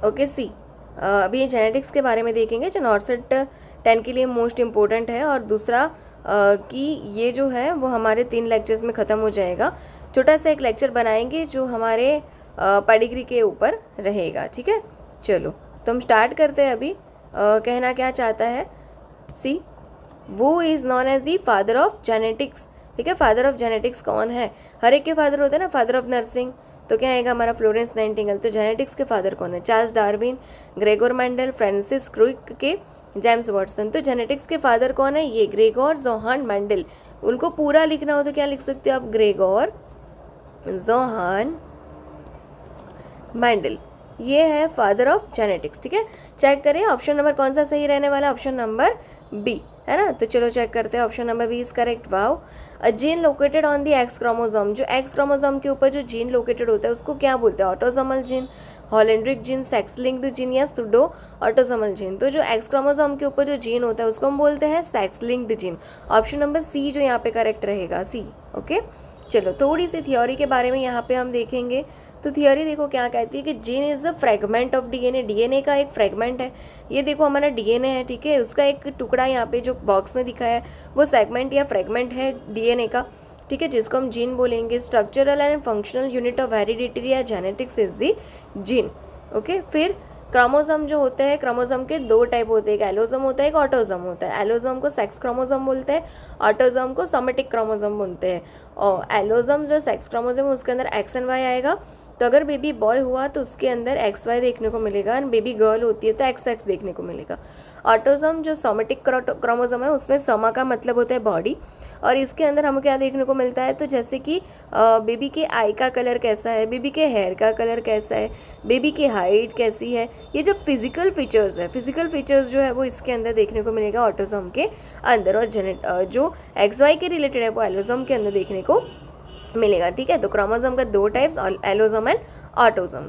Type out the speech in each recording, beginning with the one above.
Okay सी, अभी ये genetics के बारे में देखेंगे जो नॉर्सेट 10 के लिए मोस्ट इम्पोर्टेंट है, और दूसरा कि ये जो है वो हमारे 3 लेक्चर्स में ख़त्म हो जाएगा। छोटा सा एक लेक्चर बनाएंगे जो हमारे पेडिग्री के ऊपर रहेगा, ठीक है। चलो तो हम स्टार्ट करते हैं अभी। कहना क्या चाहता है, see who is known as the father of genetics, ठीक है। फादर ऑफ जेनेटिक्स कौन है? हर एक के फादर होते हैं ना, फादर ऑफ नर्सिंग तो क्या आएगा हमारा फ्लोरेंस नाइटिंगेल। तो जेनेटिक्स के फादर कौन है? Charles Darwin, Gregor Mendel, Francis Crick के, जेम्स वाटसन। तो जेनेटिक्स के फादर कौन है? ये ग्रेगोर जोहान मेंडल। उनको पूरा लिखना हो तो क्या लिख सकते हो आप? ग्रेगोर जोहान मेंडल, ये है फादर ऑफ जेनेटिक्स, ठीक है। चेक करें ऑप्शन नंबर कौन सा सही रहने वाला है? ऑप्शन नंबर बी, है ना। तो चलो चेक करते हैं, option number B is correct. Wow, a gene located on the X chromosome, जो एक्स क्रोमोसोम के ऊपर जो जीन लोकेटेड होता है उसको क्या बोलते हैं? Autosomal gene, holandric gene, sex linked gene या सुडो ऑटोसोमल जीन। तो जो एक्स क्रोमोसोम के ऊपर जो जीन होता है उसको हम बोलते हैं sex linked gene. Option number C जो यहाँ पे करेक्ट रहेगा, सी, ओके। चलो थोड़ी सी थियोरी के बारे में यहाँ पे हम देखेंगे। तो थियोरी देखो क्या कहती है कि gene is a fragment of DNA, DNA का एक फ्रेगमेंट है। ये देखो हमारा डीएनए है, ठीक है, उसका एक टुकड़ा यहाँ पे जो बॉक्स में दिखा है वो सेगमेंट या फ्रेगमेंट है डीएनए का, ठीक है, जिसको हम जीन बोलेंगे। Structural and functional unit of hereditary या genetics is the gene, okay. फिर क्रोमोसोम जो होते हैं, क्रोमोसोम के 2 टाइप होते हैं, एक एलोसोम होता है, एक ऑटोसोम होता है। एलोसोम को सेक्स क्रोमोसोम बोलते हैं, ऑटोसोम को सोमेटिक क्रोमोसोम बोलते हैं। और एलोसोम जो सेक्स क्रोमोसोम है उसके अंदर एक्स एंड वाई आएगा। तो अगर बेबी बॉय हुआ तो उसके अंदर एक्स वाई देखने को मिलेगा, और बेबी गर्ल होती है तो एक्स एक्स देखने को मिलेगा। ऑटोसोम जो सोमेटिक क्रोमोसोम है उसमें सोमा का मतलब होता है बॉडी, और इसके अंदर हमें क्या देखने को मिलता है? तो जैसे कि बेबी के आई का कलर कैसा है, बेबी के हेयर का कलर कैसा है, बेबी की हाइट कैसी है, ये जो फिजिकल फीचर्स है, फिजिकल फीचर्स जो है वो इसके अंदर देखने को मिलेगा ऑटोसोम के अंदर। और जो एक्स वाई के रिलेटेड है वो एलोसोम के अंदर देखने को मिलेगा, ठीक है। तो क्रोमोसोम का 2 टाइप्स, एलोसोम एंड ऑटोसोम।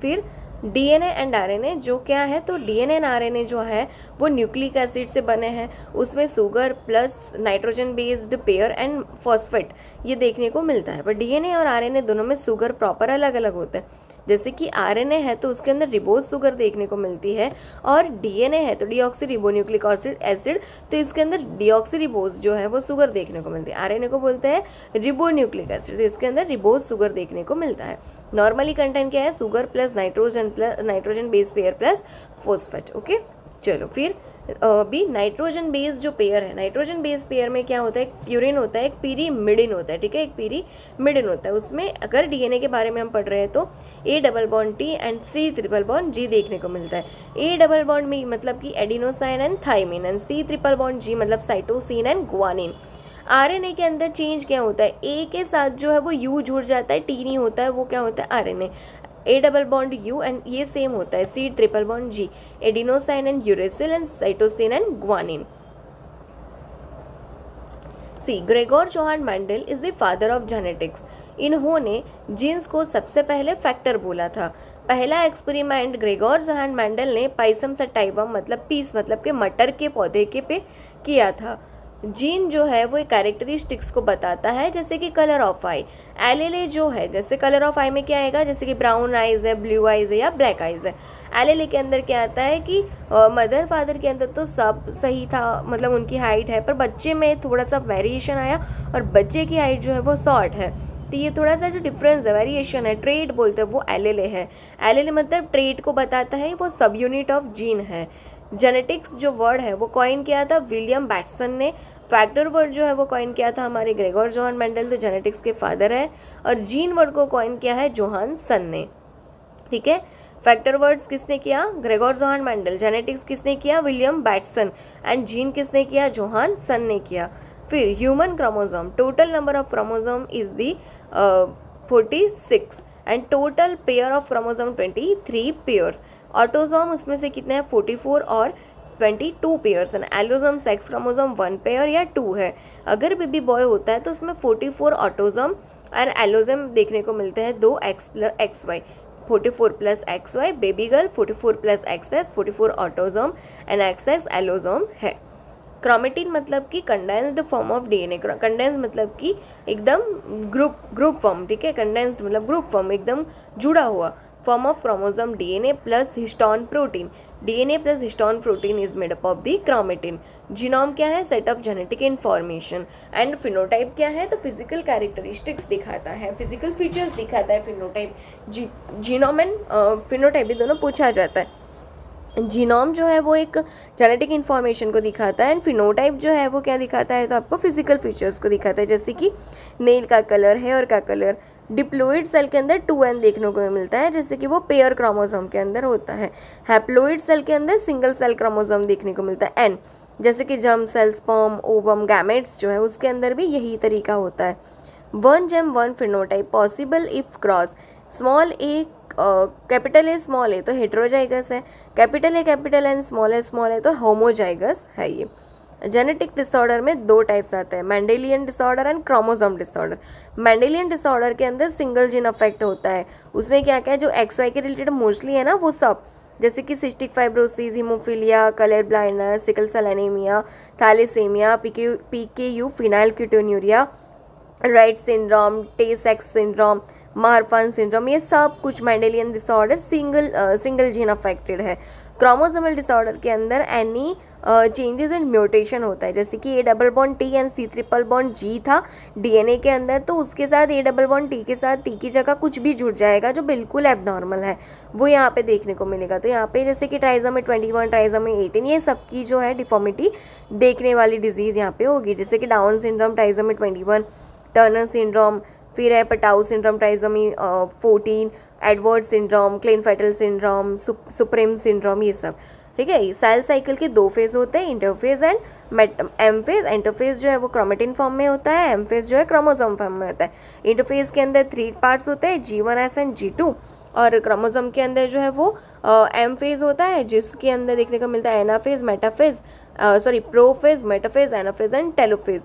फिर डीएनए एंड आरएनए जो क्या है? तो डीएनए एंड आरएनए जो है वो न्यूक्लिक एसिड से बने हैं, उसमें sugar plus nitrogen based pair and phosphate ये देखने को मिलता है। पर डीएनए और आरएनए दोनों में शुगर प्रॉपर अलग अलग होता है। जैसे कि आरएनए है तो उसके अंदर रिबोज शुगर देखने को मिलती है, और डीएनए है तो डीऑक्सी रिबोन्यूक्लिक एसिड, तो इसके अंदर डीऑक्सी रिबोज जो है वो शुगर देखने को मिलती है। आरएनए को बोलते हैं रिबोन्यूक्लिक एसिड, तो इसके अंदर रिबोज शुगर देखने को मिलता है। नॉर्मली कंटेंट क्या है? Sugar plus nitrogen base pair plus phosphate, okay. चलो फिर भी नाइट्रोजन बेस जो पेयर है, नाइट्रोजन बेस पेयर में क्या होता है? एक प्यूरिन होता है, एक पीरीमिडिन होता है, ठीक है, एक पीरीमिडिन होता है। उसमें अगर डीएनए के बारे में हम पढ़ रहे हैं तो A double bond T and C triple bond G देखने को मिलता है। ए डबल बॉन्ड में मतलब कि adenosine and thymine, and C triple bond G मतलब साइटोसिन एंड ग्वानिन। आरएनए के अंदर चेंज क्या होता है? ए के साथ जो है वो यू जुड़ जाता है, टी नहीं होता है, वो क्या होता है? RNA. A double bond U and ये सेम होता है, C triple bond G, adenosine and uracil and cytosine and guanine. See Gregor Johann Mendel is the father of genetics. इन्होंने जीन्स को सबसे पहले फैक्टर बोला था। पहला एक्सपेरिमेंट ग्रेगोर जोहान मेंडल ने पाइसम सटाइवम मतलब पीस मतलब के मटर के पौधे के पे किया था। जीन जो है वो एक कैरेक्टरिस्टिक्स को बताता है, जैसे कि कलर ऑफ आई। एलएलए जो है, जैसे कलर ऑफ आई में क्या आएगा? जैसे कि ब्राउन आइज है, ब्लू आइज है या ब्लैक आइज है। एलएलए के अंदर क्या आता है कि मदर फादर के अंदर तो सब सही था, मतलब उनकी हाइट है, पर बच्चे में थोड़ा सा वेरिएशन आया और बच्चे की हाइट जो है वो शॉर्ट है। तो ये थोड़ा सा जो डिफरेंस है, वेरिएशन है, ट्रेट बोलते हैं, वो एलएलए है। एलएलए मतलब ट्रेट को बताता है, वो सब यूनिट ऑफ जीन है। जेनेटिक्स जो वर्ड है वो कॉइन किया था विलियम बैटसन ने। फैक्टर वर्ड जो है वो कॉइन किया था हमारे ग्रेगोर जोहान मेंडल, तो जेनेटिक्स के फादर है। और जीन वर्ड को कॉइन किया है जोहानसन ने, ठीक है। फैक्टर वर्ड्स किसने किया? Gregor Johann Mendel. जेनेटिक्स किसने किया? William Bateson. एंड जीन किसने किया? जोहानसन ने किया। फिर human chromosome, total number of chromosome is the 46 and total pair of chromosome 23 pairs. Autosome उसमें से कितने हैं? 44 और 22 pairs. And allosome sex chromosome 1 pair या 2 है। अगर बेबी बॉय होता है तो उसमें 44 ऑटोसोम एंड एलोसोम देखने को मिलते हैं, 2 X plus X Y, 44 plus X Y. Baby girl 44 plus X S, 44 autosome and X X allosome है। क्रोमेटिन मतलब कि condensed form of DNA. Condense मतलब कि एकदम ग्रुप फॉर्म, ठीक है। कंडेंस्ड मतलब ग्रुप फॉर्म, एकदम जुड़ा हुआ। Form of chromosome DNA plus histone protein, DNA plus histone protein is made up of the chromatin. Genome क्या है, set of genetic information. And phenotype क्या है, तो फिजिकल कैरेक्टरिस्टिक्स दिखाता है, फिजिकल फीचर्स दिखाता है फिनोटाइप। जीनोम एंड फिनोटाइप भी दोनों पूछा जाता है। जीनोम जो है वो एक जेनेटिक इन्फॉर्मेशन को दिखाता है, एंड फिनोटाइप जो है वो क्या दिखाता है, तो आपको फिजिकल फीचर्स को दिखाता है, जैसे कि नेल का कलर, हेयर का कलर। डिप्लोइड सेल के अंदर 2n देखने को मिलता है, जैसे कि वो पेयर क्रोमोसोम के अंदर होता है। हैप्लोइड सेल के अंदर सिंगल सेल क्रोमोसोम देखने को मिलता है, n, जैसे कि germ cell, sperm, ovum, gametes जो है उसके अंदर भी यही तरीका होता है। 1 gene 1 phenotype possible if cross small A capital A small A तो हेट्रोजाइगस है, कैपिटल एन स्मॉल है तो होमोजाइगस है। ये जेनेटिक डिसऑर्डर में 2 टाइप्स आते हैं, Mendelian disorder and chromosome disorder. Mendelian disorder के अंदर सिंगल जीन अफेक्ट होता है, उसमें क्या क्या है, जो XY के रिलेटेड मोस्टली है ना वो सब, जैसे कि cystic fibrosis, haemophilia, colour blindness, sickle cell anaemia, thalassaemia, PKU phenylketonuria, Rett syndrome, Tay सेक्स सिंड्रोम, मार्फान सिंड्रोम, ये सब कुछ Mendelian disorder single gene affected है। क्रोमोसोमल डिसऑर्डर के अंदर एनी चेंजेस एंड म्यूटेशन होता है, जैसे कि A double bond T and C triple bond G था डीएनए के अंदर, तो उसके साथ A डबल बॉन्ड T के साथ T की जगह कुछ भी जुड़ जाएगा जो बिल्कुल एबनॉर्मल है, वो यहाँ पे देखने को मिलेगा। तो यहाँ पे जैसे कि ट्राइसोमी 21, ट्राइसोमी 18, ये सब की जो है डिफॉर्मिटी देखने वाली डिजीज़ यहाँ पे होगी, जैसे कि Down syndrome trisomy 21, Turner syndrome, फिर है Patau syndrome trisomy 14, Edward syndrome, Klinefelter syndrome, supreme syndrome, ये सब। ठीक है, सेल साइकिल के 2 फेज होते हैं, interphase and M phase. Interphase जो है वो क्रोमेटिन फॉर्म में होता है, एम फेज जो है क्रोमोसोम फॉर्म में होता है। इंटरफेज के अंदर 3 पार्ट्स होते हैं, G1S एंड G2, और क्रोमोसोम के अंदर जो है वो एम फेज होता है, जिसके अंदर देखने को मिलता है anaphase, metaphase, prophase, metaphase, anaphase and telophase.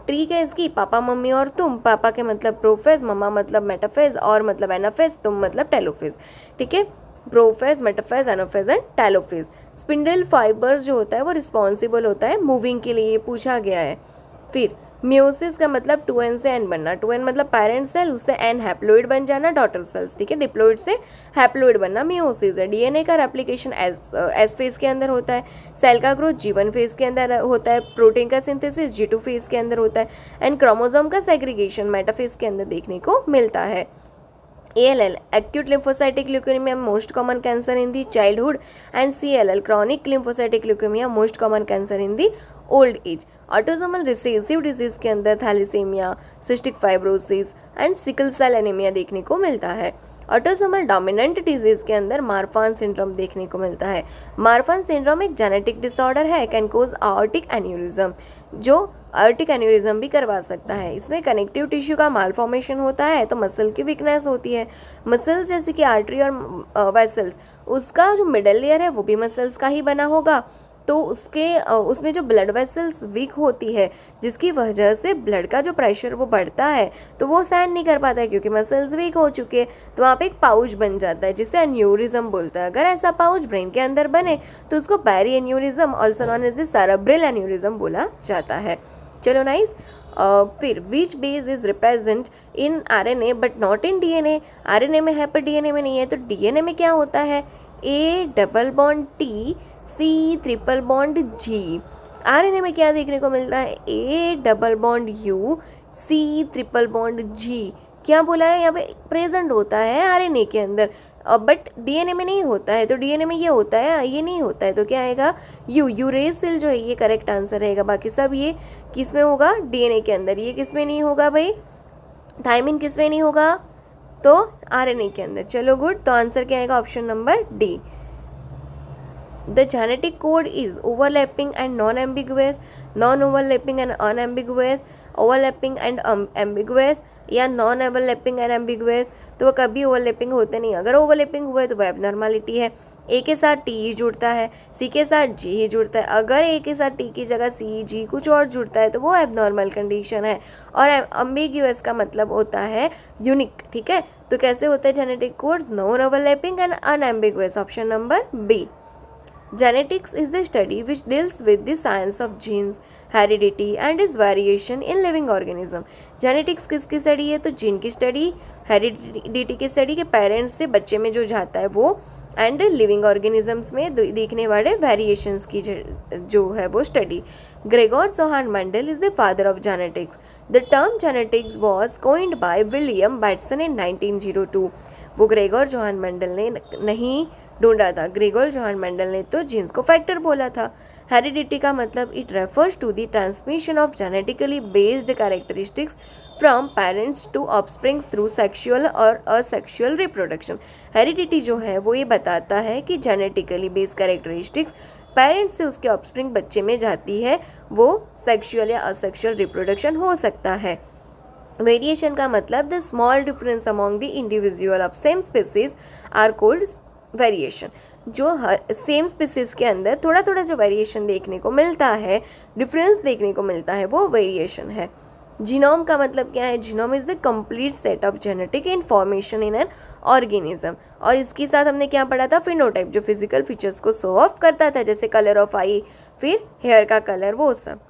Trick है इसकी, पापा मम्मी और तुम, पापा के मतलब प्रोफेज, मम्मा मतलब मेटाफेज, और मतलब एनाफेज, तुम मतलब टेलोफेज। ठीक है, prophase, metaphase, anaphase and telophase. Spindle fibres जो होता है वो रिस्पॉन्सिबल होता है मूविंग के लिए, पूछा गया है। फिर म्योसिस का मतलब 2n से n बनना, 2n मतलब पेरेंट सेल, उससे n हैप्लोइड बन जाना, डॉटर सेल्स। ठीक है, डिप्लोइड से हैप्लोइड बनना म्योसिस है। डीएनए का रेप्लिकेशन एस फेज के अंदर होता है, सेल का ग्रोथ G1 फेज के अंदर होता है, प्रोटीन का सिंथेसिस G2 फेज के अंदर होता है, एंड क्रोमोसोम का सेग्रीगेशन मेटाफेज के अंदर देखने को मिलता है। ALL acute lymphocytic leukemia most common cancer in the childhood, and CLL chronic lymphocytic leukemia most common cancer in the old age. Autosomal recessive disease के अंदर thalassaemia, cystic fibrosis and sickle cell anaemia देखने को मिलता है। Autosomal dominant disease के अंदर मार्फान syndrome देखने को मिलता है। मार्फान सिंड्रोम एक जेनेटिक डिसऑर्डर है, कैन कोज आर्टिक एन्यूरिज्म, जो आर्टिक एन्यूरिज्म भी करवा सकता है। इसमें कनेक्टिव टिश्यू का मालफॉर्मेशन होता है, तो मसल की वीकनेस होती है। मसल्स जैसे कि आर्टरी और वेसल्स, उसका जो मिडल लेयर है वो भी मसल्स का ही बना होगा, तो उसमें जो ब्लड वेसल्स वीक होती है, जिसकी वजह से ब्लड का जो प्रेशर वो बढ़ता है, तो वो सहन नहीं कर पाता है क्योंकि मसल्स वीक हो चुके हैं, तो वहाँ पे एक पाउच बन जाता है जिसे एन्यूरिज्म बोलता है। अगर ऐसा पाउच ब्रेन के अंदर बने तो उसको berry aneurysm, also known as cerebral aneurysm बोला जाता है। चलो नाइस। फिर which base is represent in RNA but not in DNA? RNA में है पर DNA में नहीं है, तो DNA में क्या होता है? A double bond T C triple bond G। RNA में क्या देखने को मिलता है? A double bond U C triple bond G। क्या बोला है यहाँ पे? प्रेजेंट होता है RNA के अंदर, बट DNA में नहीं होता है। तो DNA में ये होता है, ये नहीं होता है, तो क्या आएगा? यूरेसिल जो है ये करेक्ट आंसर रहेगा। बाकी सब ये किस में होगा? DNA के अंदर। ये किस में नहीं होगा भाई? थायमिन किस में नहीं होगा? तो RNA के अंदर। चलो गुड, तो आंसर क्या आएगा? Option number D। The genetic code is overlapping and non-ambiguous, non-overlapping and unambiguous, overlapping and ambiguous, या नॉन ओवरलैपिंग एंड एम्बिगुअस। तो वो कभी ओवरलैपिंग होते नहीं। अगर ओवरलैपिंग हुआ है तो वो एबनॉर्मलिटी है। ए के साथ टी ही जुड़ता है, सी के साथ जी ही जुड़ता है। अगर ए के साथ टी की जगह सी जी कुछ और जुड़ता है तो वो एबनॉर्मल कंडीशन है। और एम्बिगुअस का मतलब होता है यूनिक। ठीक है, तो कैसे होता है genetic codes? Non overlapping and unambiguous. Option number B. Genetics is the study which deals with the science of genes, heredity and its variation in living organism. Genetics किसकी स्टडी है? तो जीन की स्टडी, हेरिडिटी की study के parents से बच्चे में जो जाता है वो, एंड लिविंग ऑर्गेनिजम्स में दिखने वाले वेरिएशंस की जो है वो study. Gregor Johann Mendel is the father of genetics. The term genetics was coined by William Bateson in 1902. वो ग्रेगोर जोहान मेंडल ने नहीं ढूंढा था. ग्रेगोर जोहान मेंडल ने तो जीन्स को फैक्टर बोला था. हेरिडिटी का मतलब it refers to the transmission of genetically based characteristics from parents to offsprings through sexual और असेक्सुअल रिप्रोडक्शन. हेरिडिटी जो है वो ये बताता है कि जेनेटिकली बेस्ड कैरेक्टरिस्टिक्स पेरेंट्स से उसके ऑफस्प्रिंग बच्चे में जाती है, वो सेक्सुअल या असेक्सुअल रिप्रोडक्शन हो सकता है. वेरिएशन का मतलब the small difference among the individual of same species are called variation. जो हर सेम स्पीसीज के अंदर थोड़ा थोड़ा जो वेरिएशन देखने को मिलता है, डिफरेंस देखने को मिलता है, वो वेरिएशन है. जीनोम का मतलब क्या है? Genome is the complete set of genetic information in an organism. और इसके साथ हमने क्या पढ़ा था? फिनोटाइप, जो फिजिकल फीचर्स को शो ऑफ करता था, जैसे कलर ऑफ आई, फिर हेयर का कलर, वो सब.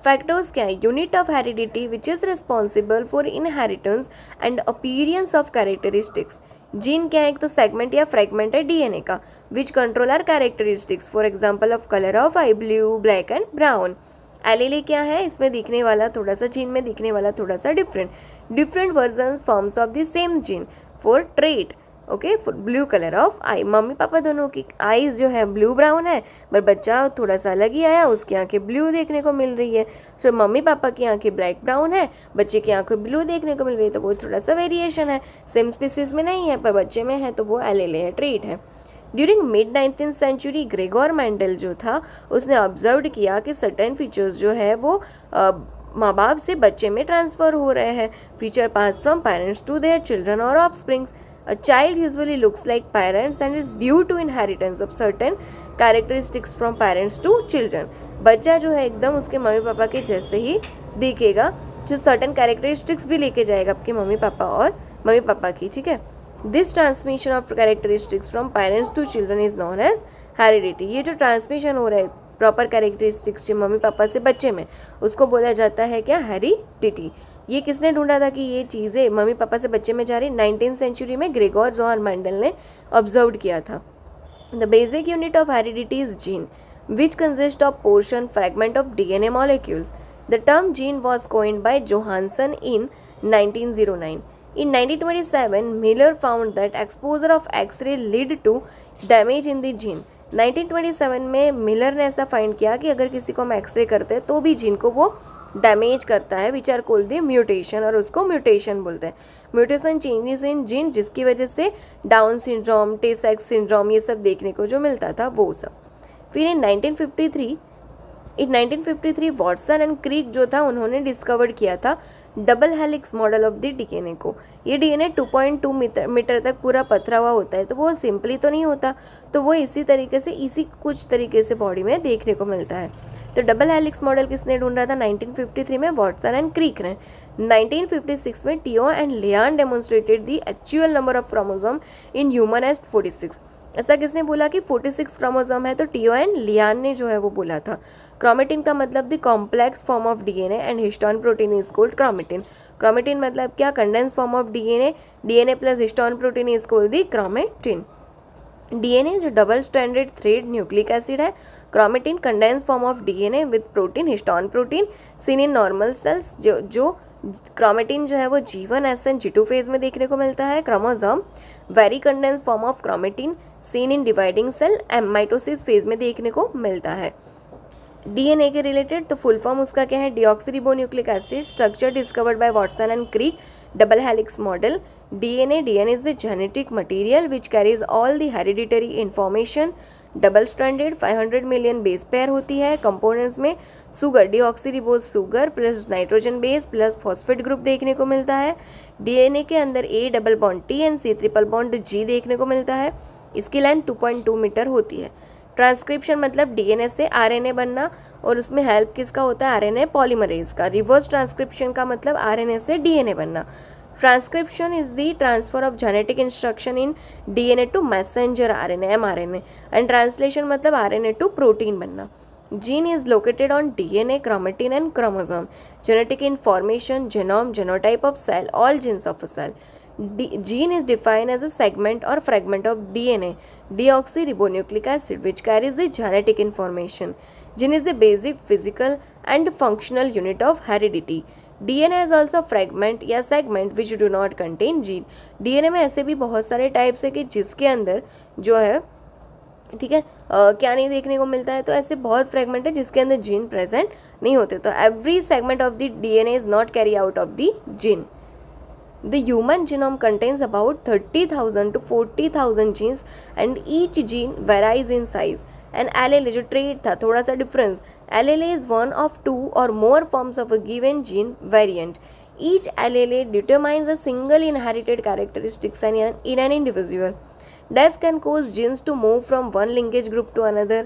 फैक्टर्स क्या है? Unit of heredity which is responsible for inheritance and appearance of characteristics. Gene क्या है? एक तो सेगमेंट या फ्रेगमेंट है डीएनए का, which control are characteristics, for example of colour of eye, blue, black and brown. Allele क्या है? इसमें दिखने वाला थोड़ा सा, जीन में दिखने वाला थोड़ा सा different version forms of the same gene. For trait, okay, blue colour of I, mummy papa दोनों की आईज जो है ब्लू ब्राउन है, पर बच्चा थोड़ा सा अलग ही आया, उसकी आंखें ब्लू देखने को मिल रही है. सो मम्मी पापा की आंखें ब्लैक ब्राउन है, बच्चे की आंखें ब्लू देखने को मिल रही है, तो वो थोड़ा सा वेरिएशन है. सेम स्पीसीज में नहीं है पर बच्चे में है, तो वो एलेले है, ट्रेट है. During mid 19th century Gregor Mendel जो था उसने ऑब्जर्व किया कि सर्टेन फीचर्स जो है वो माँ बाप से बच्चे में ट्रांसफ़र हो रहे हैं. Feature pass from parents to their children और offsprings. A child usually looks like parents and is due to inheritance of certain characteristics from parents to children. बच्चा जो है एकदम उसके मम्मी पापा के जैसे ही दिखेगा, जो certain characteristics भी लेके जाएगा आपके मम्मी पापा और मम्मी पापा की, ठीक है. This transmission of characteristics from parents to children is known as heredity. ये जो ट्रांसमिशन हो रहा है प्रॉपर कैरेक्टरिस्टिक्स से मम्मी पापा से बच्चे में, उसको बोला जाता है क्या? हेरिडिटी. ये किसने ढूंढा था कि ये चीज़ें मम्मी पापा से बच्चे में जा रही? 19th सेंचुरी में ग्रेगोर जोहान मेंडल ने ऑब्जर्व किया था. The basic unit of heredity is gene which consist of portion fragment of DNA molecules. The term gene was coined by Johannsen in 1909. In 1927, Miller found that exposure of X-ray led to damage in the gene. 1927 में Miller ने ऐसा find किया कि अगर किसी को हम x ray करते हैं तो भी जीन को वो डैमेज करता है, which are called the mutation, और उसको म्यूटेशन बोलते हैं. म्यूटेशन चेंजेस इन जीन, जिसकी वजह से डाउन सिंड्रोम, टे सेक्स सिंड्रोम, ये सब देखने को जो मिलता था वो सब. फिर इन 1953 वॉटसन एंड क्रीक जो था उन्होंने डिस्कवर किया था double helix model of the DNA को. ये डीएनए 2.2 मीटर तक पूरा पथरा हुआ होता है, तो वो सिंपली तो नहीं होता, तो वो इसी कुछ तरीके से बॉडी में देखने को मिलता है. तो डबल हेलिक्स मॉडल किसने ढूंढा था? 1953 में वॉटसन एंड क्रीक ने. 1956 में Tjio and Levan demonstrated the actual number of chromosome in human as 46. ऐसा किसने बोला कि 46 क्रोमोसोम है? तो टियो एंड लियान ने जो है वो बोला था. क्रोमेटिन का मतलब the complex form of DNA and histone protein is called chromatin. Chromatin मतलब क्या? Condense form of DNA plus histone protein is called the chromatin. DNA जो double stranded thread nucleic acid है. Chromatin condense form of DNA with protein, histone protein seen in normal cells. जो chromatin जो है वो G1, S and G2 phase में देखने को मिलता है. Chromosome very condense form of chromatin seen in dividing cell, mitosis phase में देखने को मिलता है. डीएनए के रिलेटेड तो फुल फॉर्म उसका क्या है? Deoxyribonucleic acid. Structure discovered by Watson and Crick. Double helix model. DNA is the genetic material which carries all the hereditary information. Double stranded 500 million base pair होती है. Components में sugar, deoxyribose sugar plus nitrogen base plus phosphate group देखने को मिलता है. DNA के अंदर A double bond T and C triple bond G देखने को मिलता है. इसकी लेंथ 2.2 मीटर होती है. ट्रांसक्रिप्शन मतलब डीएनए से आरएनए बनना, और उसमें हेल्प किसका होता है? आरएनए पॉलीमरेज का. रिवर्स ट्रांसक्रिप्शन का मतलब आरएनए से डीएनए बनना. Transcription is the transfer of genetic instruction in DNA to messenger RNA mRNA, and translation मतलब आरएनए टू प्रोटीन बनना. Gene is located on DNA, chromatin and chromosome. Genetic information, genome, genotype of cell, all genes of a cell. Gene is defined as a segment or fragment of DNA, deoxyribonucleic acid, which carries the genetic information. Gene is the basic physical and functional unit of heredity. DNA is also fragment या segment which do not contain gene. DNA में ऐसे भी बहुत सारे types है कि जिसके अंदर जो है, ठीक है, क्या नहीं देखने को मिलता है. तो ऐसे बहुत फ्रेगमेंट है जिसके अंदर जीन प्रेजेंट नहीं होते. तो every segment of the DNA is not carry out of the gene. The human genome contains about 30,000 to 40,000 genes and each gene varies in size. And allele जो ट्रेड था, थोड़ा सा difference, allele is one of 2 or more forms of a given gene variant. Each allele determines a single inherited characteristics in an individual. This can cause genes to move from one linkage group to another.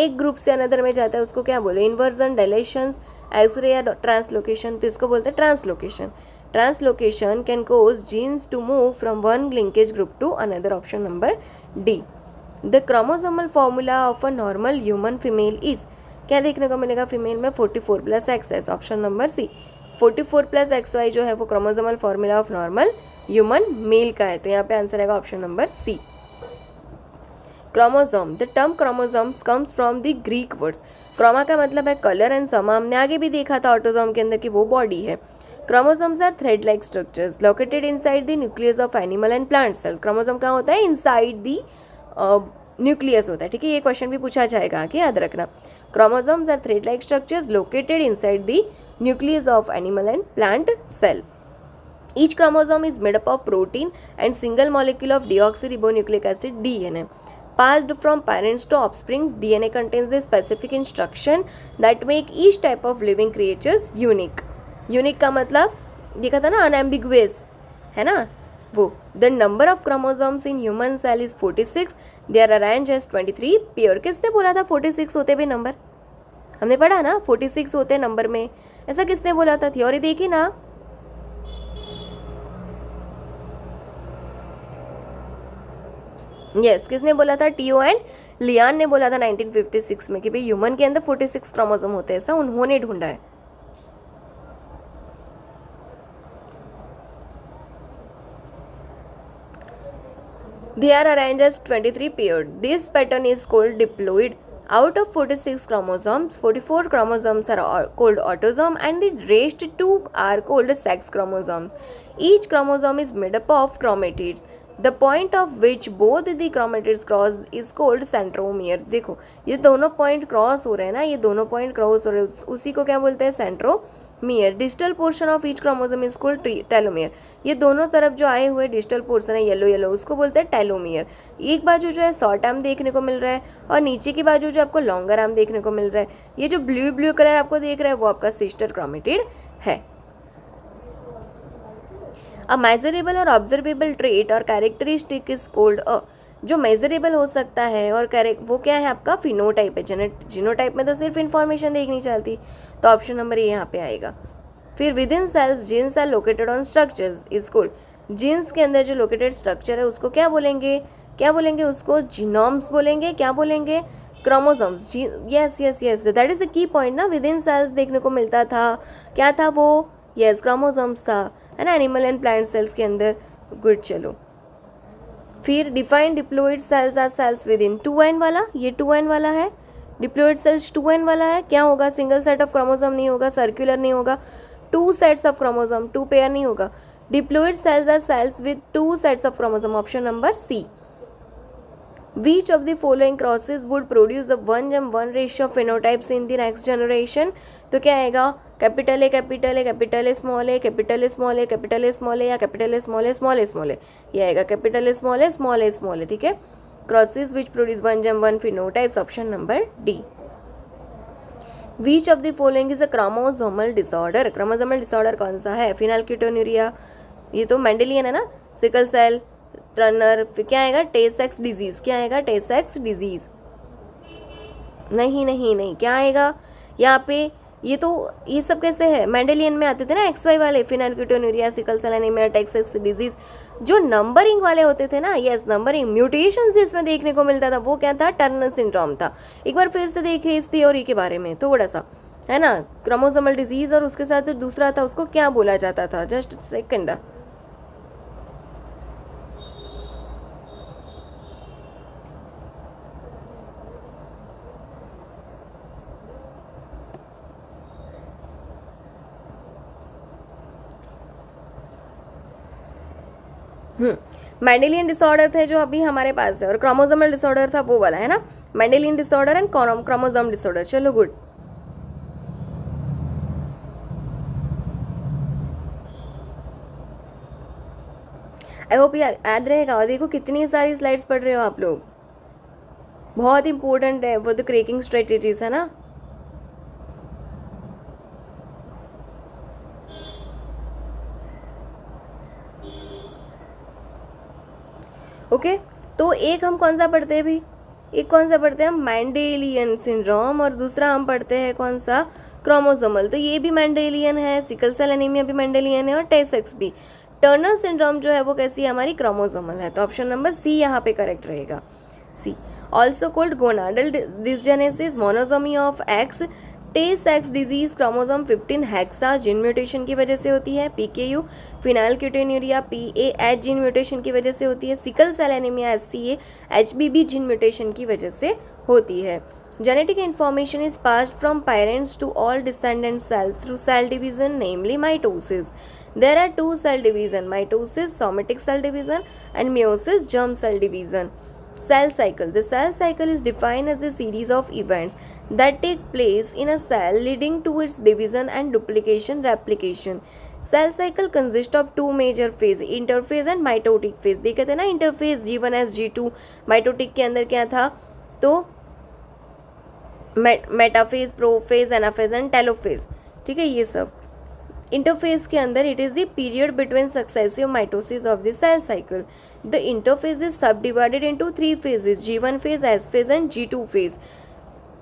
एक group से another में जाता है, उसको क्या बोले, inversion, deletions, X-ray या translocation. तो इसको बोलते हैं translocation. Translocation can cause genes to move from one linkage group to another. Option number D. The chromosomal formula of a normal human female is, क्या देखने को मिलेगा फीमेल में, 44+XS. ऑप्शन नंबर सी. 44+XY जो है वो chromosomal formula of normal human male का है. तो यहाँ पे आंसर आएगा option number C. Chromosome. The term chromosomes comes from the Greek words. Chroma का मतलब है कलर एंड समा. हमने आगे भी देखा था ऑटोसोम के अंदर कि वो बॉडी है. Chromosomes are thread like structures located inside the nucleus of animal and plant cells. Chromosome कहाँ होता है, इनसाइड द न्यूक्लियस होता है. ठीक है, ये क्वेश्चन भी पूछा जाएगा आगे, याद रखना. Chromosomes are thread like structures located inside the nucleus of animal and plant cell. Each chromosome is made up of protein and single molecule of deoxyribonucleic acid DNA. Passed from parents to offsprings, DNA contains the specific instruction that make each type of living creatures unique. Unique का मतलब देखा था ना, unambiguous है ना वो. The number of chromosomes in human cell is 46. They are arranged as 23 pair. किसने बोला था 46 होते भी नंबर? हमने पढ़ा ना 46 होते नंबर में. ऐसा किसने बोला था? थ्योरी देखी ना. यस, किसने बोला था? टीओ एंड लियान ने बोला था 1956 में कि भाई ह्यूमन के अंदर 46 क्रोमोसोम होते हैं. ऐसा उन्होंने ढूंढा है. They are arranged as 23 paired. This pattern is called diploid. Out of 46 chromosomes, 44 chromosomes are called autosome and the rest 2 are called sex chromosomes. Each chromosome is made up of chromatids. The point of which both the chromatids cross is called centromere. देखो ये दोनों point cross हो रहे हैं ना, ये दोनों point cross हो रहे हैं, उसी को क्या बोलते हैं? Centromere. Distal portion of each chromosome is called telomere. ये दोनों तरफ जो आए हुए डिस्टल पोर्शन है येलो येलो, उसको बोलते हैं टेलोमियर. एक बाजू जो है शॉर्ट आर्म देखने को मिल रहा है और नीचे की बाजू जो आपको लॉन्गर आर्म देखने को मिल रहा है. ये जो ब्लू ब्लू कलर आपको देख रहा है वो आपका सिस्टर क्रोमेटिड है. अ मेजरेबल और ऑब्जर्वेबल ट्रेट और कैरेक्टरिस्टिक इज कॉल्ड अ. जो मेजरेबल हो सकता है और वो क्या है आपका? फिनोटाइप है. जीनोटाइप में तो सिर्फ इन्फॉर्मेशन देखनी चलती. तो ऑप्शन नंबर ए यहाँ पे आएगा. फिर within cells genes are located on structures is called. Genes के अंदर जो लोकेटेड स्ट्रक्चर है उसको क्या बोलेंगे? क्या बोलेंगे उसको? जीनोम्स बोलेंगे. क्या बोलेंगे? Chromosomes. Yes yes yes, that is the key point ना. विद इन सेल्स देखने को मिलता था, क्या था वो? यस, क्रोमोसोम्स था, है ना, एनिमल एंड प्लांट सेल्स के अंदर. गुड, चलो. फिर defined diploid cells are cells within 2n वाला. ये 2n वाला है. डिप्लॉइड सेल्स 2n वाला है. क्या होगा? सिंगल सेट ऑफ क्रोमोसोम नहीं होगा, सर्कुलर नहीं होगा. 2 सेट्स ऑफ क्रोमोसोम, 2 पेयर नहीं होगा. Diploid cells are cells with 2 sets of chromosome. Option number C. Which of the following crosses would produce a 1:1 ratio of phenotypes in the next generation? तो क्या आएगा? Capital A capital A capital A small A capital A small A capital A small A या capital A small A small A small A. ये आएगा capital A small A small A small A. ठीक है, crosses which produce 1:1 phenotypes. Option number D. Which of the following is a chromosomal disorder? Chromosomal disorder कौन सा है? Phenylketonuria, ये तो Mendelian है ना. Sickle cell, Turner. फिर क्या आएगा? टे सेक्स डिजीज. क्या आएगा? टे सेक्स डिजीज. नहीं नहीं नहीं, क्या आएगा यहाँ पे? ये सब कैसे है, मेंडेलियन में आते थे ना XY वाले, phenylketonuria, sickle cell anaemia, tay Sachs disease, जो नंबरिंग वाले होते थे ना, यस नंबरिंग म्यूटेशन इसमें देखने को मिलता था, वो क्या था, टर्नर सिंड्रोम था। एक बार फिर से देखे इस थ्योरी के बारे में थोड़ा सा, है ना, क्रोमोसोमल डिजीज, और उसके साथ दूसरा था, उसको क्या बोला जाता था, जस्ट सेकंड। मेंडेलियन डिसऑर्डर थे जो अभी हमारे पास है, और क्रोमोसोमल डिसऑर्डर था वो वाला, है ना, Mendelian disorder and chromosome disorder. चलो गुड। आई होप याद रहेगा। और देखो कितनी सारी स्लाइड्स पढ़ रहे हो आप लोग, बहुत इंपॉर्टेंट है वो, द क्रैकिंग स्ट्रेटेजीज, है ना। ओके तो एक हम कौन सा पढ़ते हैं भी, एक कौन सा पढ़ते हैं हम, मेंडेलियन सिंड्रोम, और दूसरा हम पढ़ते हैं कौन सा, क्रोमोसोमल। तो ये भी मेंडेलियन है, सिकल सेल एनीमिया भी मेंडेलियन है, और tay Sachs भी। टर्नर सिंड्रोम जो है वो कैसी है हमारी, क्रोमोसोमल है। तो ऑप्शन नंबर सी यहाँ पे करेक्ट रहेगा, C. Also called gonadal dysgenesis, monosomy of X, tay Sachs disease, chromosome 15 hexa gene mutation की वजह से होती है। PKU phenylketonuria PAH gene mutation की वजह से होती है। Sickle cell anaemia SCA HBB gene mutation की वजह से होती है। Genetic information is passed from parents to all descendant cells through cell division, namely mitosis. There are two cell division, mitosis, somatic cell division, and meiosis, germ cell division. Cell cycle. The cell cycle is defined as a series of events that take place in a cell leading to its division and duplication, replication. Cell cycle consists of two major phase, interphase and mitotic phase. देखे थे ना interphase G1S G2, mitotic के अंदर क्या था, तो metaphase, prophase, anaphase and telophase, ठीक है। ये सब इंटरफेज के अंदर it is the period between successive mitosis of the cell cycle. The interphase is subdivided into 3 phases, G1 phase, S phase and G2 phase.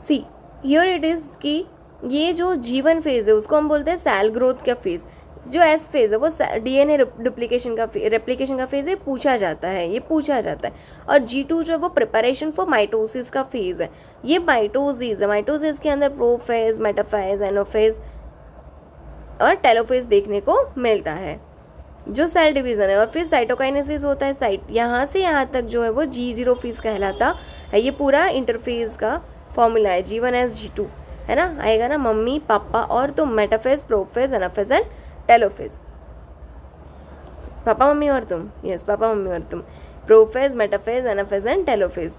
See here it is कि ये जो G1 phase है उसको हम बोलते हैं cell growth का phase, जो S फेज है वो DNA डुप्लीकेशन का रेप्लिकेशन का फेज है, पूछा जाता है, ये पूछा जाता है। और G2 जो वो प्रिपरेशन फॉर माइटोसिस का फेज है, ये माइटोसिस है। माइटोसिस के अंदर प्रोफेज, मेटाफेज, एनाफेज और टेलोफेज देखने को मिलता है, जो सेल डिवीजन है। और फिर साइटोकाइनेसिस होता है, साइट यहाँ से यहाँ तक जो है वो G0 फेज कहलाता है। ये पूरा इंटरफेज का फॉर्मूला है, G1S G2, है ना, आएगा ना, मम्मी पापा और तुम, metaphase, prophase, anaphase and telophase. Papa mummy और तुम, यस पापा मम्मी और तुम, prophase, metaphase, anaphase and telophase.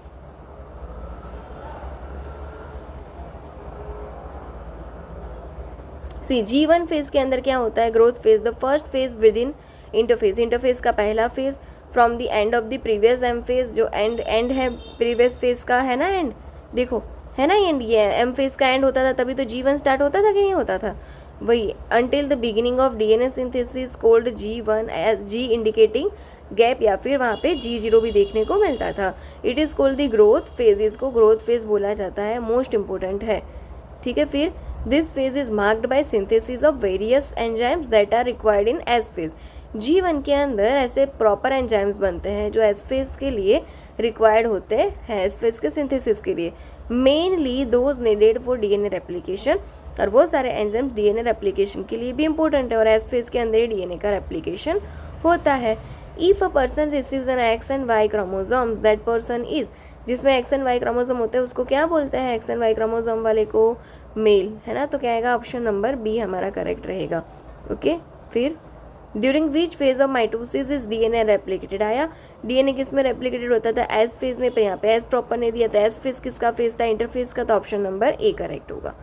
See G1 phase के अंदर क्या होता है, growth phase, the first phase within interphase, interphase का पहला phase from the end of the previous M phase, जो एंड है प्रीवियस फेज का, है ना, एंड देखो है ना, एंड ये M फेज का एंड होता था, तभी तो G1 स्टार्ट होता था कि नहीं होता था, वही until the beginning of DNA synthesis called G1 as G indicating gap, या फिर वहाँ पे G0 भी देखने को मिलता था। It is called the growth phase, इसको ग्रोथ फेज बोला जाता है, मोस्ट इंपॉर्टेंट है, ठीक है। फिर this phase is marked by synthesis of various enzymes that are required in S phase. G1 के अंदर ऐसे प्रॉपर एंजाइम्स बनते हैं जो S फेज के लिए रिक्वायर्ड होते हैं, S फेज के सिंथेसिस के लिए, mainly those needed for DNA replication. और वो सारे एंजाइम्स DNA रेप्लिकेशन के लिए भी इंपॉर्टेंट है, और S फेज के अंदर ही DNA का रेप्लिकेशन होता है। If a person receives N X and Y chromosomes, that person is, जिसमें X and Y क्रोमोसोम होते हैं उसको क्या बोलते हैं, X and Y क्रोमोसोम वाले को मेल, है ना। तो क्या आएगा, ऑप्शन नंबर बी हमारा करेक्ट रहेगा, ओके। फिर during which phase of mitosis is DNA replicated, आया DNA किस में रेप्लिकेटेड होता था, S फेज में, पर यहाँ पे S प्रॉपर नहीं दिया था। S फेज किसका फेज था, इंटरफेज का, तो ऑप्शन नंबर ए करेक्ट होगा।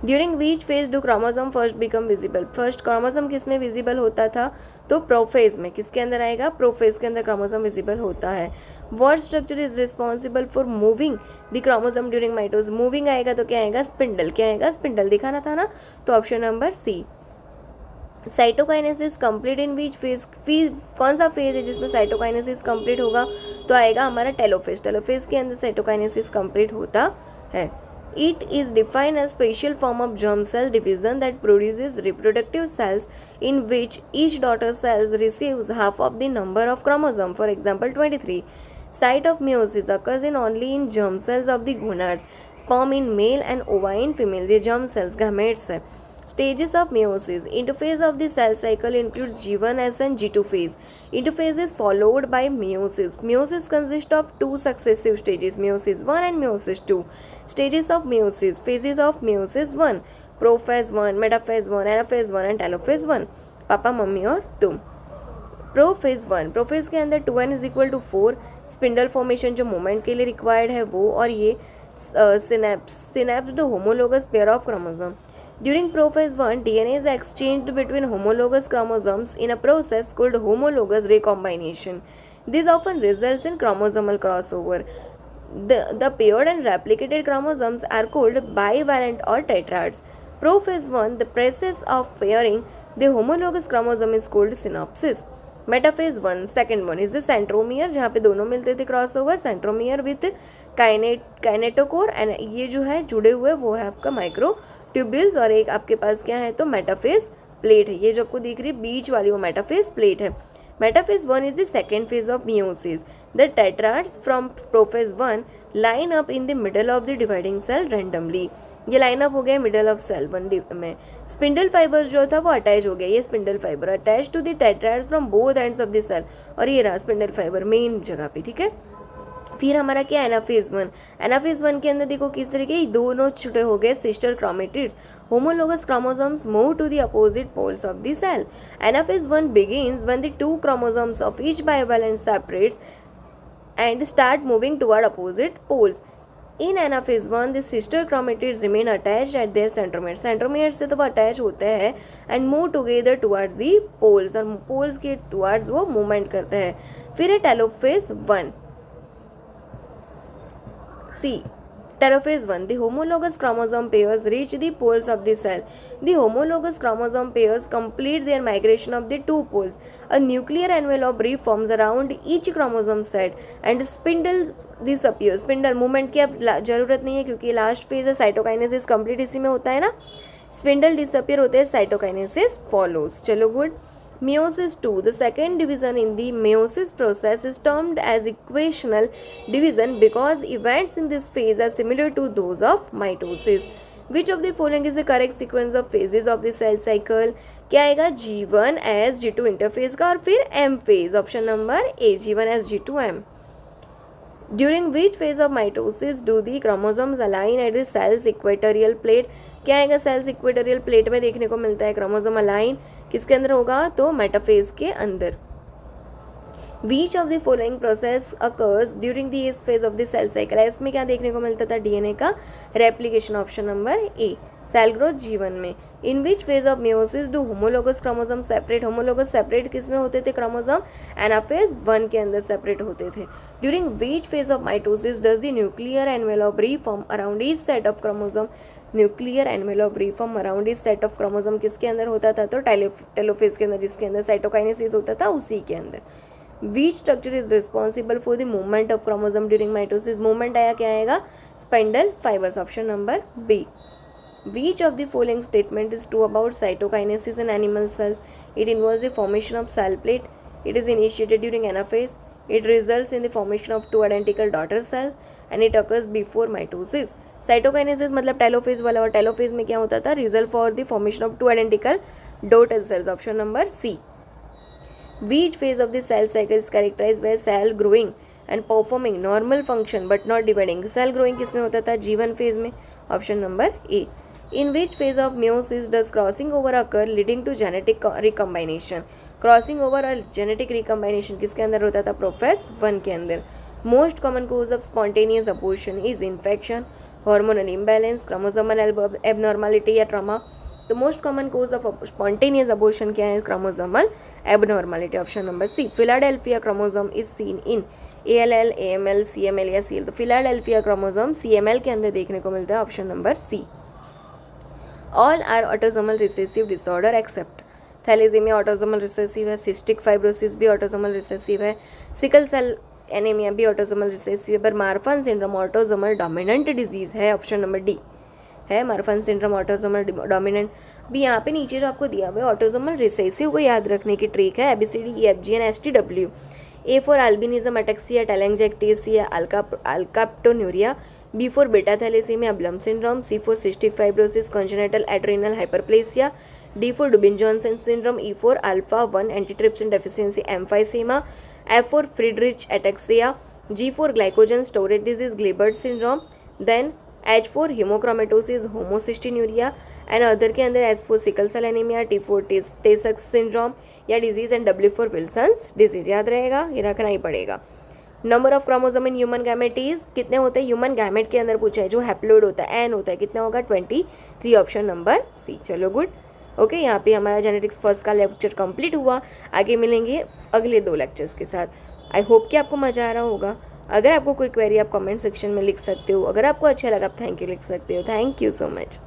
During which phase do chromosome first become visible, first chromosome किस में विजिबल होता था, तो प्रोफेज में, किसके अंदर आएगा, प्रोफेज के अंदर क्रोमोसोम विजिबल होता है। What structure is responsible for moving the chromosome during mitosis, moving आएगा तो क्या आएगा, स्पिंडल, क्या आएगा, स्पिंडल दिखाना था ना, तो option number C. Cytokinesis complete in which phase, कौन सा फेज है जिसमें साइटोकाइनेसिस कंप्लीट होगा, तो आएगा हमारा टेलोफेज, टेलोफेज के अंदर साइटोकाइनेसिस कंप्लीट होता है। It is defined as special form of germ cell division that produces reproductive cells in which each daughter cells receives half of the number of chromosome. For example, 23. Site of meiosis occurs only in germ cells of the gonads, sperm in male and ova in female. The germ cells gametes है. Stages of meiosis. Interphase of the cell cycle includes G1S and G2 phase. Interphase is followed by meiosis. Meiosis consists of two successive stages, meiosis 1 and meiosis 2. Stages of meiosis. Phases of meiosis 1. Prophase 1, metaphase 1, anaphase 1 and telophase 1. पापा mummy और तुम. Prophase 1. Prophase के अंदर 2n is equal to 4. Spindle formation जो movement के लिए required है वो, और ये synapsed homologous pair of chromosome. During prophase 1, DNA is exchanged between homologous chromosomes in a process called homologous recombination. This often results in chromosomal crossover. The paired and replicated chromosomes are called bivalent or tetrads. Prophase 1, the process of pairing the homologous chromosome is called synapsis. Metaphase 1, second one is the centromere, जहाँ पे दोनों मिलते थे crossover, centromere with kinetochore, and ये जो है जुड़े हुए वो है आपका माइक्रो ट्यूब्यूल्स, और एक आपके पास क्या है तो मेटाफेज प्लेट है. ये जो आपको दिख रही है बीच वाली वो मेटाफेज प्लेट है. Metaphase 1 is the second phase of meiosis. The tetrads from prophase 1 line up in the middle of the dividing cell randomly. ये लाइन अप हो गया मिडल ऑफ सेल 1 में. स्पिंडल फाइबर जो था वो अटैच हो गया, ये spindle fibre attach to the tetrads from both ends of the cell, और ये रहा स्पिंडल फाइबर मेन जगह पे. ठीक है, फिर हमारा क्या एनाफेज 1. एनाफेज 1 के अंदर देखो किस तरीके दोनों छुटे हो गए sister chromatids. Homologous chromosomes move to the opposite poles of the cell. Anaphase 1 begins when the two chromosomes of each bivalent separates and start moving toward opposite poles. In anaphase 1, the sister chromatids remain attached at their centromere. Centromere से तो वो attach होते हैं and move together towards the poles, और poles के towards वो movement करते हैं. फिर है telophase 1. C. Telophase 1. The homologous chromosome pairs reach the poles of the cell. The homologous chromosome pairs complete their migration of the two poles. A nuclear envelope reforms around each chromosome set and spindle disappears. Spindle movement की अब जरूरत नहीं है क्योंकि last phase है cytokinesis complete इसी में होता है ना. स्पिंडल डिसअपियर होते हैं, साइटोकाइनेसिस फॉलोज. चलो good. Meiosis 2. The second division in the meiosis process is termed as equational division because events in this phase are similar to those of mitosis. Which of the following is the correct sequence of phases of the cell cycle? क्या आएगा G1S G2 interphase का और फिर M phase. Option number A, G1S G2 M. During which phase of mitosis do the chromosomes align at the cell's equatorial plate? क्या आएगा sales equatorial plate में देखने को मिलता है क्रोमोसोम अलाइन. किसके अंदर होगा तो मेटाफेज के अंदर. Which of the following process occurs during the S phase of the cell cycle? इसमें क्या देखने को मिलता था डीएनए का replication. Option number A, cell growth G1 में. In which phase of meiosis do homologous chromosome separate? Homologous separate किस में होते थे क्रोमोसोम? एनाफेज 1 के अंदर सेपरेट होते थे. During which phase of mitosis does the nuclear envelope reform around each set of chromosome? Nuclear envelope reform around each set of chromosome किसके अंदर होता था तो टेलोफेज के अंदर, जिसके अंदर साइटोकाइनेसिस होता था उसी के अंदर. Which structure is responsible for the movement of chromosome during mitosis? Movement आया क्या आएगा spindle fibers. Option number B. Which of the following statement is true about cytokinesis in animal cells? It involves the formation of cell plate. It is initiated during anaphase. It results in the formation of two identical daughter cells and it occurs before mitosis. Cytokinesis मतलब telophase वाला, और telophase में क्या होता था result for the formation of two identical daughter cells. Option number C. Which phase of the cell cycle is characterized by cell growing and performing normal function but not dividing? Cell growing किस में होता था G1 phase में. Option number A. In which phase of meiosis does crossing over occur leading to genetic recombination? Crossing over और genetic recombination किसके अंदर होता था प्रोफेज 1 के अंदर. Most common cause of spontaneous abortion is infection, hormonal imbalance, chromosomal abnormality या trauma. तो most common cause of spontaneous abortion क्या है chromosomal abnormality. Option number C. Philadelphia chromosome is seen in ALL, AML, CML या CL. तो Philadelphia chromosome CML के अंदर देखने को मिलता है. Option number C. All are autosomal recessive disorder except thalassaemia autosomal recessive है, सिस्टिक फाइब्रोसिस भी ऑटोसोमल रिसेसिव है, सिकल सेल एनीमिया बी ऑटोसोमल रिसेसिव, पर Marfan syndrome autosomal dominant disease है, ऑप्शन नंबर डी है मार्फन सिंड्रोम ऑटोसोमल डोमिनेंट। भी यहाँ पे नीचे जो आपको दिया हुआ है ऑटोसोमल रिसेसिव को याद रखने की ट्रिक है, ABCDEFGNSTW। A for albinism, ataxia, telangiectasia, alkaptonuria. B for beta thalassemia, Blum syndrome. C for cystic fibrosis, congenital adrenal hyperplasia. D for Dubin-Johnson syndrome. E for alpha 1 antitrypsin deficiency, emphysema. F for Friedreich ataxia. G for glycogen storage disease, Gilbert syndrome. Then H for hemochromatosis, homocystinuria. And other के अंदर S for sickle cell anaemia, T for Tay सक्स syndrome या disease, and W for Wilson's disease. याद रहेगा, ये रखना ही पड़ेगा। Number of chromosome in human gamete कितने होते हैं? ह्यूमन गैमेट के अंदर पूछा है, जो हैप्लोइड होता है एन होता है, कितना होगा? 23, ऑप्शन नंबर सी। चलो गुड, ओके। यहाँ पे हमारा जेनेटिक्स फर्स्ट का लेक्चर कंप्लीट हुआ। आगे मिलेंगे अगले 2 लेक्चर्स के साथ। आई होप कि आपको मज़ा आ रहा होगा। अगर आपको कोई क्वेरी आप कमेंट सेक्शन में लिख सकते हो। अगर आपको अच्छा लगा आप थैंक यू लिख सकते हो। Thank you so much.